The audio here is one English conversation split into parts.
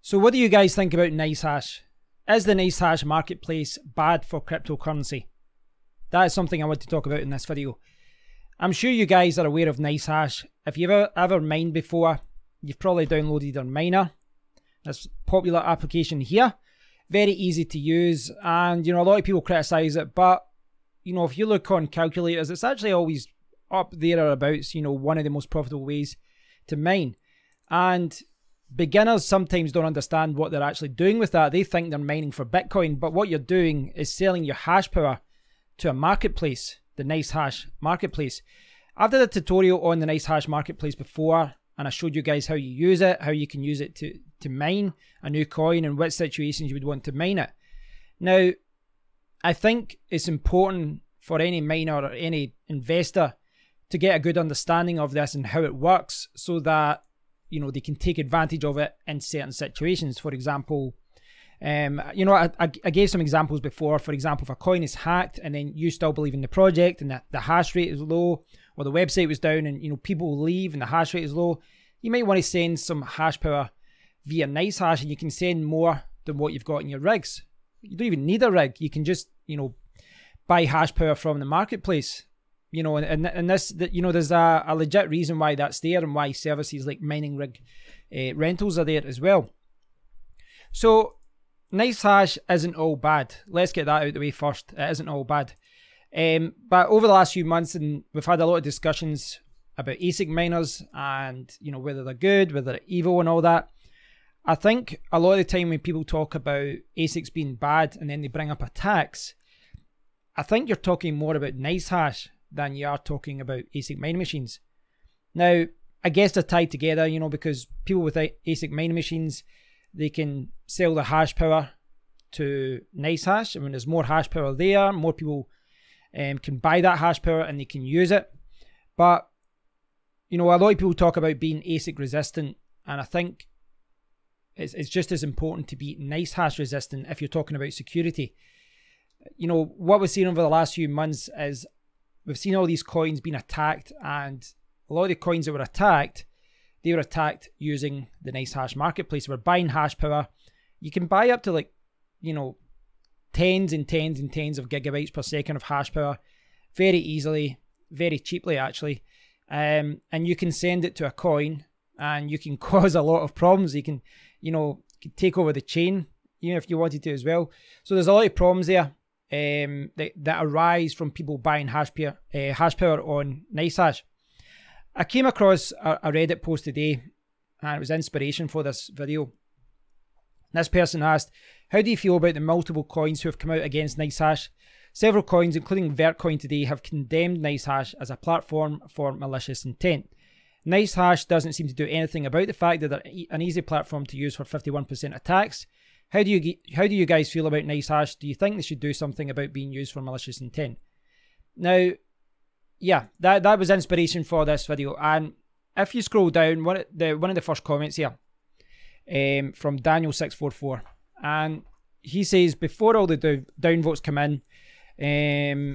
So what do you guys think about NiceHash? Is the NiceHash marketplace bad for cryptocurrency? That is something I want to talk about in this video. I'm sure you guys are aware of NiceHash. If you've ever mined before, you've probably downloaded their miner. This popular application here. Very easy to use, and a lot of people criticize it, but if you look on calculators, it's actually always up there or abouts, one of the most profitable ways to mine. And beginners sometimes don't understand what they're actually doing with that. They think they're mining for Bitcoin, but what you're doing is selling your hash power to a marketplace, the NiceHash marketplace. I've done a tutorial on the NiceHash marketplace before, and I showed you guys how you use it, how you can use it to mine a new coin and what situations you would want to mine it. Now, I think it's important for any miner or any investor to get a good understanding of this and how it works, so that they can take advantage of it in certain situations. For example, I gave some examples before. For example, if a coin is hacked and then you still believe in the project and the hash rate is low, or the website was down and people leave and the hash rate is low, you might want to send some hash power via NiceHash, and you can send more than what you've got in your rigs. You don't even need a rig. You can just buy hash power from the marketplace. And this, there's a legit reason why that's there, and why services like mining rig rentals are there as well. So NiceHash isn't all bad. Let's get that out of the way first. It isn't all bad. But over the last few months, and we've had a lot of discussions about ASIC miners and whether they're good, whether they're evil and all that. I think a lot of the time when people talk about ASICs being bad and then they bring up attacks, I think you're talking more about NiceHash than you are talking about ASIC mining machines. Now, I guess they're tied together, because people with ASIC mining machines, they can sell the hash power to NiceHash. I mean, there's more hash power there, more people can buy that hash power and they can use it. But, a lot of people talk about being ASIC resistant, and I think it's just as important to be NiceHash resistant if you're talking about security. What we've seen over the last few months is we've seen all these coins being attacked, and a lot of the coins that were attacked, they were attacked using the NiceHash marketplace. We're buying hash power. You can buy up to tens and tens and tens of gigabytes per second of hash power very easily, very cheaply actually. And you can send it to a coin and you can cause a lot of problems. You can, take over the chain, if you wanted to as well. So there's a lot of problems there that arise from people buying hash power on NiceHash. I came across a Reddit post today, and it was inspiration for this video. This person asked, how do you feel about the multiple coins who have come out against NiceHash? Several coins, including Vertcoin today, have condemned NiceHash as a platform for malicious intent. NiceHash doesn't seem to do anything about the fact that they're an easy platform to use for 51% attacks. How do you guys feel about NiceHash? Do you think they should do something about being used for malicious intent? Now, yeah, that was inspiration for this video. And if you scroll down, one of the first comments here from Daniel644, and he says, before all the downvotes come in,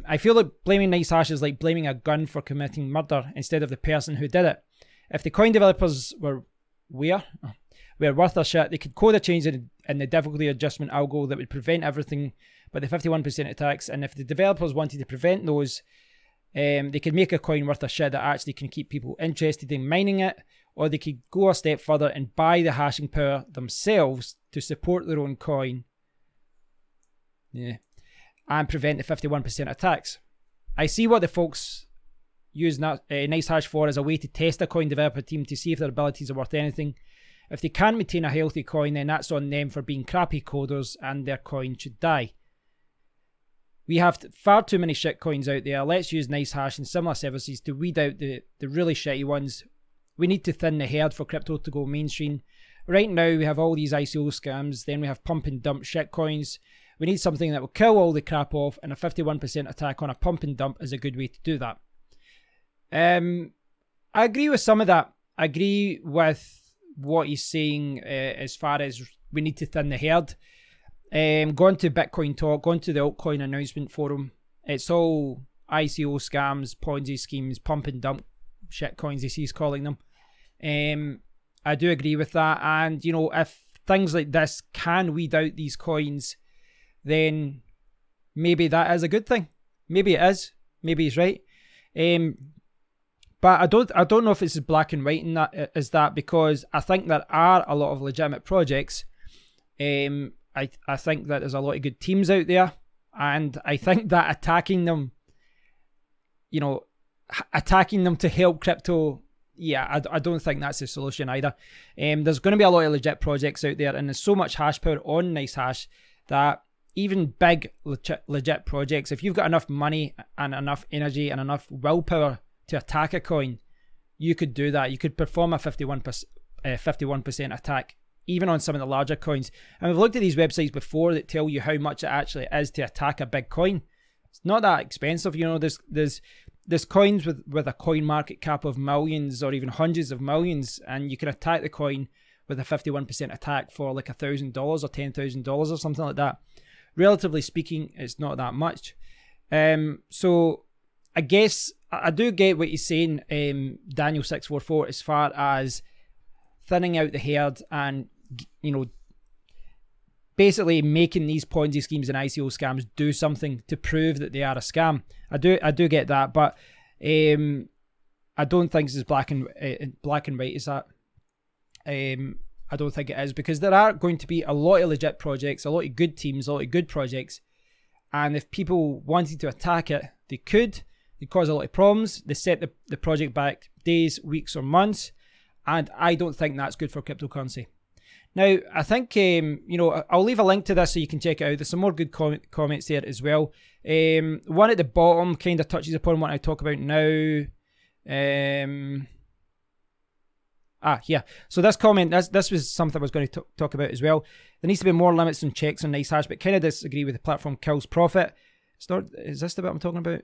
I feel like blaming NiceHash is like blaming a gun for committing murder instead of the person who did it. If the coin developers were worth their shit, they could code a change in the difficulty adjustment algo that would prevent everything but the 51% attacks. And if the developers wanted to prevent those, they could make a coin worth a shit that actually can keep people interested in mining it, or they could go a step further and buy the hashing power themselves to support their own coin. Yeah. And prevent the 51% attacks. I see what the folks use NiceHash for as a way to test a coin developer team to see if their abilities are worth anything. If they can't maintain a healthy coin, then that's on them for being crappy coders, and their coin should die. We have far too many shit coins out there. Let's use NiceHash and similar services to weed out the really shitty ones. We need to thin the herd for crypto to go mainstream. Right now we have all these ICO scams, then we have pump and dump shit coins. We need something that will kill all the crap off, and a 51% attack on a pump and dump is a good way to do that. I agree with some of that. I agree with what he's saying as far as we need to thin the herd. Gone to Bitcoin Talk, gone to the altcoin announcement forum. It's all ICO scams, Ponzi schemes, pump and dump shit coins as he's calling them. I do agree with that, and if things like this can weed out these coins, then maybe that is a good thing. Maybe it is. Maybe he's right. But I don't know if it's as black and white in that as that, because I think there are a lot of legitimate projects. I think that there's a lot of good teams out there, and I think that attacking them, you know, attacking them to help crypto, yeah, I don't think that's the solution either. There's going to be a lot of legit projects out there, and there's so much hash power on NiceHash that even big legit projects, if you've got enough money and enough energy and enough willpower to attack a coin, you could do that. You could perform a 51% attack even on some of the larger coins. And we've looked at these websites before that tell you how much it actually is to attack a big coin. It's not that expensive, you know. There's coins with a coin market cap of millions or even hundreds of millions, and you can attack the coin with a 51% attack for like $1,000 or $10,000 or something like that. Relatively speaking, it's not that much. So I guess I do get what he's saying, Daniel644, as far as thinning out the herd and, you know, basically making these Ponzi schemes and ICO scams do something to prove that they are a scam. I do get that, but I don't think it's as black and white as that. I don't think it is, because there are going to be a lot of legit projects, a lot of good teams, a lot of good projects, and if people wanted to attack it, they could. They cause a lot of problems. They set the project back days, weeks, or months, and I don't think that's good for cryptocurrency. Now, I think, you know, I'll leave a link to this so you can check it out. There's some more good comments there as well. One at the bottom kind of touches upon what I talk about now. Yeah. So this comment, this was something I was going to talk about as well. There needs to be more limits and checks on NiceHash, but kind of disagree with the platform kills profit. It's not, is this the bit I'm talking about?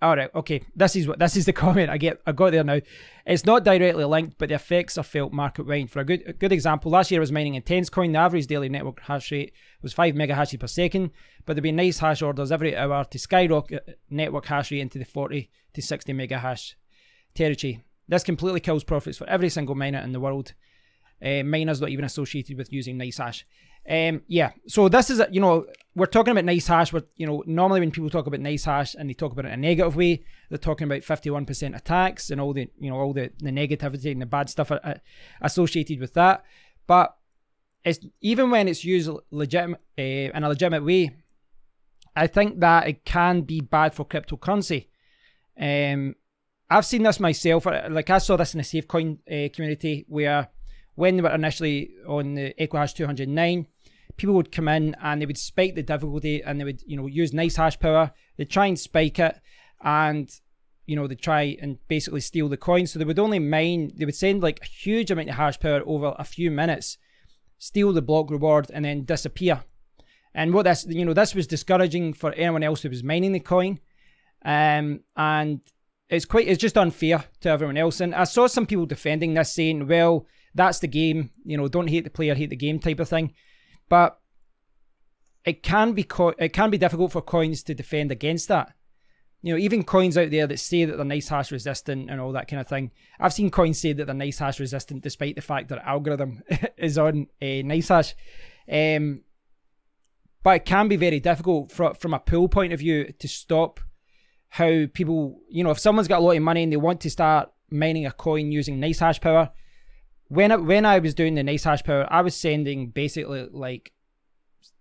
All right, okay. This is the comment I got there now. It's not directly linked, but the effects are felt market-wide. For a good example, last year I was mining Intense Coin. The average daily network hash rate was 5 megahashes per second, but there'd be NiceHash orders every hour to skyrocket network hash rate into the 40 to 60 megahash territory. This completely kills profits for every single miner in the world. Miners not even associated with using NiceHash. Yeah, so this is, you know, we're talking about NiceHash. You know, normally when people talk about NiceHash and they talk about it in a negative way, they're talking about 51% attacks and all the, you know, all the negativity and the bad stuff associated with that. But it's, even when it's used legitimate in a legitimate way, I think that it can be bad for cryptocurrency. I've seen this myself. Like, I saw this in the SafeCoin community, where when they were initially on the EcoHash 209, people would come in and they would spike the difficulty, and they would, you know, use nice hash power. They'd try and spike it, and, you know, they'd try and basically steal the coin. So they would only mine, they would send like a huge amount of hash power over a few minutes, steal the block reward, and then disappear. And what this, you know, this was discouraging for anyone else who was mining the coin. And it's just unfair to everyone else. And I saw some people defending this, saying, well, that's the game, you know, don't hate the player, hate the game type of thing. But it can be difficult for coins to defend against that. You know, even coins out there that say that they're NiceHash resistant and all that kind of thing. I've seen coins say that they're NiceHash resistant despite the fact their algorithm is on NiceHash. But it can be very difficult from a pool point of view to stop how people, you know, if someone's got a lot of money and they want to start mining a coin using NiceHash power. When I was doing the NiceHash power, I was sending basically like,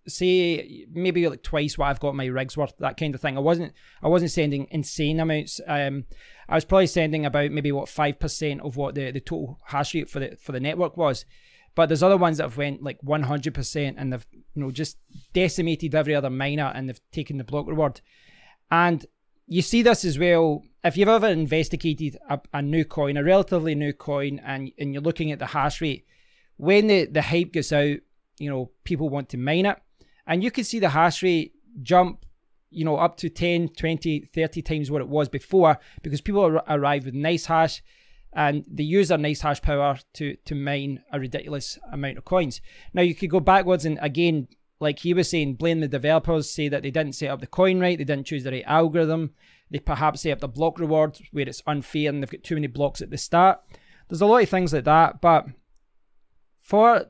say maybe like twice what I've got my rigs worth, that kind of thing. I wasn't sending insane amounts. I was probably sending about maybe 5% of what the total hash rate for the network was. But there's other ones that have went like 100%, and they've, you know, just decimated every other miner, and they've taken the block reward. And you see this as well if you've ever investigated a new coin, a relatively new coin, and you're looking at the hash rate. When the hype gets out, you know, people want to mine it, and you can see the hash rate jump, you know, up to 10, 20, 30 times what it was before, because people arrive with NiceHash and they use their NiceHash power to mine a ridiculous amount of coins. Now you could go backwards and, again, like he was saying, blame the developers, say that they didn't set up the coin right, they didn't choose the right algorithm, they perhaps set up the block reward where it's unfair and they've got too many blocks at the start. There's a lot of things like that, but for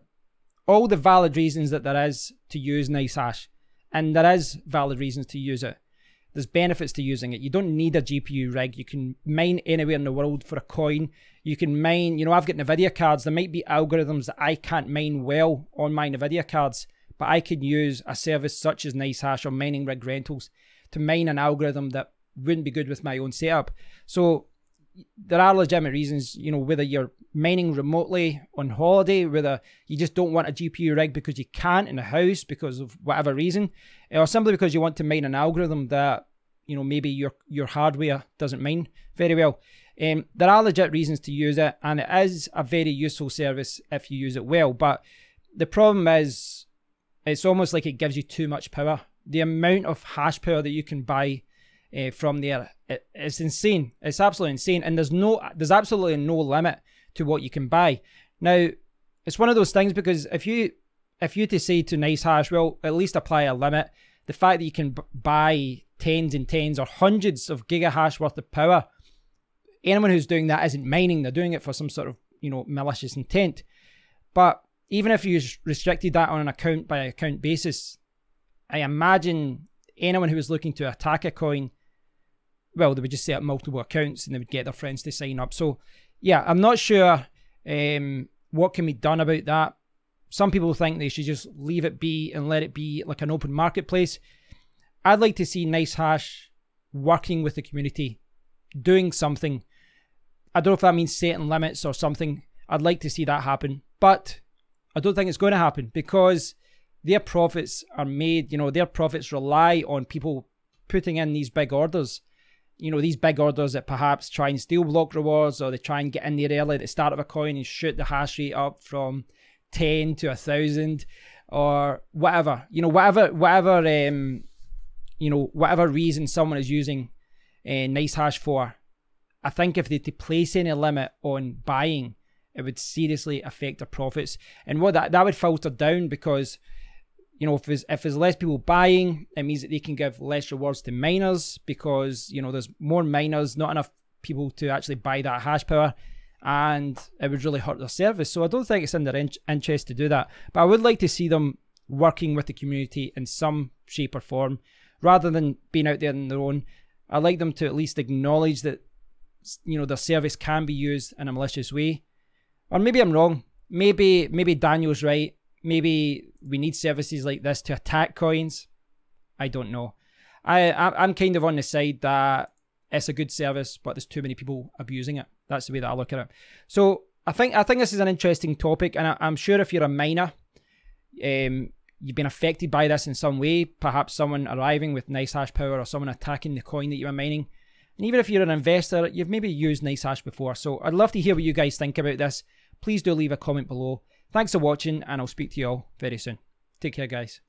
all the valid reasons that there is to use NiceHash, and there is valid reasons to use it. There's benefits to using it. You don't need a GPU rig. You can mine anywhere in the world for a coin. You can mine, you know, I've got NVIDIA cards. There might be algorithms that I can't mine well on my NVIDIA cards, but I could use a service such as NiceHash or mining rig rentals to mine an algorithm that wouldn't be good with my own setup. So there are legitimate reasons, you know, whether you're mining remotely on holiday, whether you just don't want a GPU rig because you can't in the house because of whatever reason, or simply because you want to mine an algorithm that, you know, maybe your hardware doesn't mine very well. There are legit reasons to use it, and it is a very useful service if you use it well. But the problem is, it's almost like it gives you too much power. The amount of hash power that you can buy from there, it's insane. It's absolutely insane, and there's absolutely no limit to what you can buy. Now, it's one of those things, because if you to say to NiceHash, well, at least apply a limit, the fact that you can buy tens and tens or hundreds of gigahash worth of power, anyone who's doing that isn't mining. They're doing it for some sort of, you know, malicious intent. But even if you restricted that on an account by account basis, I imagine anyone who was looking to attack a coin, well, they would just set up multiple accounts and they would get their friends to sign up. So yeah, I'm not sure what can be done about that. Some people think they should just leave it be and let it be like an open marketplace. I'd like to see NiceHash working with the community, doing something. I don't know if that means setting limits or something. I'd like to see that happen, but I don't think it's going to happen, because their profits are made, you know, their profits rely on people putting in these big orders. You know, these big orders that perhaps try and steal block rewards, or they try and get in there early at the start of a coin and shoot the hash rate up from 10 to 1,000 or whatever. You know, whatever reason someone is using NiceHash for. I think if they to place any limit on buying, it would seriously affect their profits. And what that would filter down, because, you know, if there's less people buying, it means that they can give less rewards to miners, because, you know, there's more miners, not enough people to actually buy that hash power, and it would really hurt their service. So I don't think it's in their interest to do that. But I would like to see them working with the community in some shape or form, rather than being out there on their own. I'd like them to at least acknowledge that, you know, their service can be used in a malicious way. Or maybe I'm wrong. Maybe Daniel's right. Maybe we need services like this to attack coins. I don't know. I'm kind of on the side that it's a good service, but there's too many people abusing it. That's the way that I look at it. So I think this is an interesting topic, and I'm sure if you're a miner, you've been affected by this in some way. Perhaps someone arriving with NiceHash power, or someone attacking the coin that you were mining. And even if you're an investor, you've maybe used NiceHash before. So I'd love to hear what you guys think about this. Please do leave a comment below. Thanks for watching, and I'll speak to you all very soon. Take care, guys.